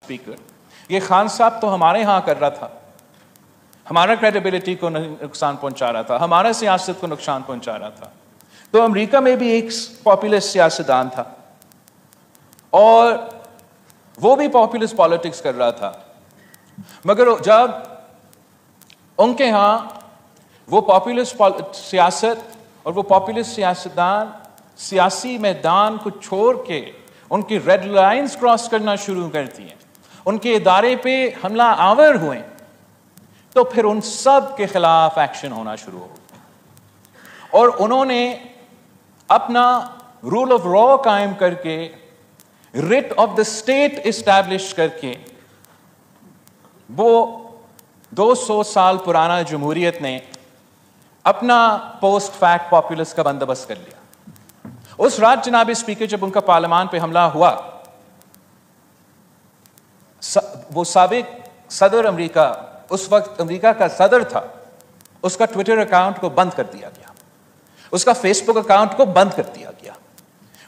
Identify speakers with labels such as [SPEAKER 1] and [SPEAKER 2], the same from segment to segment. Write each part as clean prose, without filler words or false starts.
[SPEAKER 1] Speaker, یہ خان صاحب تو ہمارے ہاں کر رہا تھا, ہمارا کریڈیبلٹی کو نقصان پہنچا رہا تھا, ہمارا سیاست کو نقصان پہنچا رہا تھا. تو امریکہ میں بھی ایک پاپولسٹ سیاستدان تھا اور وہ بھی پاپولسٹ پالیٹکس کر رہا تھا, مگر جب ان کے ہاں وہ پاپولسٹ سیاست اور وہ پاپولسٹ سیاستدان سیاسی میدان کو چھوڑ کے ان کی ریڈ لائنز کراس کرنا شروع کرتی ہیں, ان کے ادارے پہ حملہ آور ہوئے, تو پھر ان سب کے خلاف ایکشن ہونا شروع ہو گیا. اور انہوں نے اپنا رول آف لا قائم کر کے, writ of the state establish کر کے, وہ 200 سال پرانا جمہوریت نے اپنا پوسٹ فیکٹ پاپولس کا بندوبست کر لیا. اس رات جناب اسپیکر جب ان کا پارلیمان پہ حملہ ہوا, وہ سابق صدر امریکہ, اس وقت امریکہ کا صدر تھا, اس کا ٹویٹر اکاؤنٹ کو بند کر دیا گیا, اس کا فیس بک اکاؤنٹ کو بند کر دیا گیا.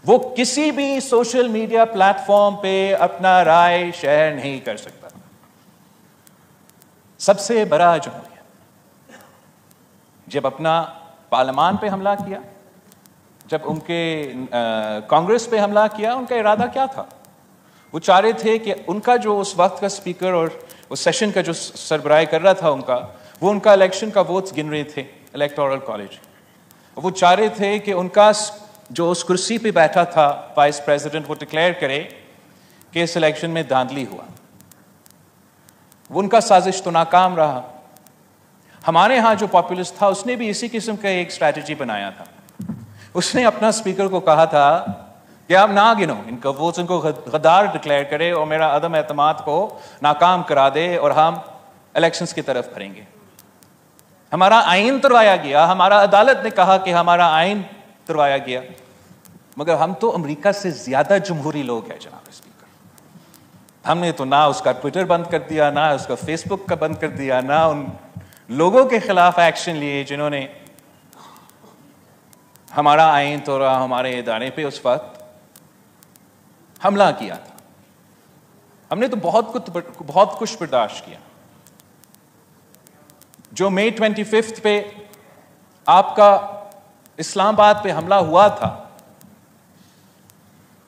[SPEAKER 1] وہ کسی بھی سوشل میڈیا پلیٹ فارم پہ اپنا رائے شیئر نہیں کر سکتا. سب سے بڑا جمہوریہ جب اپنا پارلیمان پہ حملہ کیا, جب ان کے کانگریس پہ حملہ کیا, ان کا ارادہ کیا تھا؟ وہ چاہ رہے تھے کہ ان کا جو اس وقت کا اسپیکر اور اس سیشن کا جو سربراہ کر رہا تھا وہ ان کا الیکشن کا ووٹس گن رہے تھے الیکٹورل کالج. وہ چاہ رہے تھے کہ ان کا جو اس کرسی پہ بیٹھا تھا وائس پریزیڈنٹ, وہ ڈکلیئر کرے کہ اس الیکشن میں دھاندلی ہوا. وہ ان کا سازش تو ناکام رہا. ہمارے ہاں جو پاپولسٹ تھا اس نے بھی اسی قسم کا ایک اسٹریٹجی بنایا تھا. اس نے اپنا اسپیکر کو کہا تھا کہ آپ نہ گنو ان کا ووٹس, ان کو غدار ڈکلیئر کرے اور میرا عدم اعتماد کو ناکام کرا دے اور ہم الیکشنز کی طرف بڑھیں گے. ہمارا آئین تروایا گیا, ہمارا عدالت نے کہا کہ ہمارا آئین تروایا گیا, مگر ہم تو امریکہ سے زیادہ جمہوری لوگ ہیں جناب اسپیکر. ہم نے تو نہ اس کا ٹویٹر بند کر دیا, نہ اس کا فیس بک کا بند کر دیا, نہ ان لوگوں کے خلاف ایکشن لیے جنہوں نے ہمارا آئین توڑا, ہمارے ادارے پہ اس وقت حملہ کیا تھا. ہم نے تو بہت کچھ برداشت کیا. جو مئی 25 پہ آپ کا اسلام آباد پہ حملہ ہوا تھا,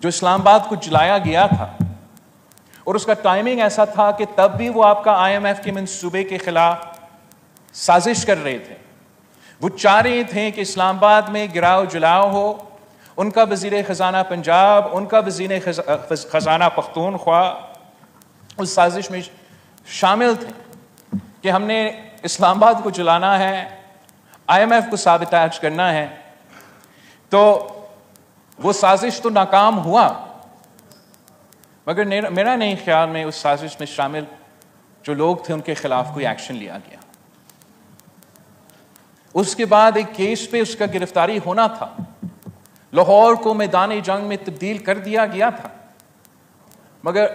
[SPEAKER 1] جو اسلام آباد کو جلایا گیا تھا, اور اس کا ٹائمنگ ایسا تھا کہ تب بھی وہ آپ کا IMF کے منصوبے کے خلاف سازش کر رہے تھے. وہ چاہ رہے تھے کہ اسلام آباد میں گراؤ جلاؤ ہو. ان کا وزیر خزانہ پنجاب, ان کا وزیر خزانہ پختونخوا اس سازش میں شامل تھے کہ ہم نے اسلام آباد کو جلانا ہے, IMF کو سابوتاژ کرنا ہے. تو وہ سازش تو ناکام ہوا, مگر میرا نہیں خیال میں اس سازش میں شامل جو لوگ تھے ان کے خلاف کوئی ایکشن لیا گیا. اس کے بعد ایک کیس پہ اس کا گرفتاری ہونا تھا, لاہور کو میدان جنگ میں تبدیل کر دیا گیا تھا, مگر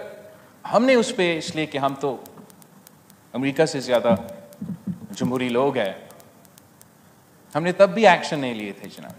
[SPEAKER 1] ہم نے اس پہ, اس لیے کہ ہم تو امریکہ سے زیادہ جمہوری لوگ ہیں, ہم نے تب بھی ایکشن نہیں لیے تھے جناب.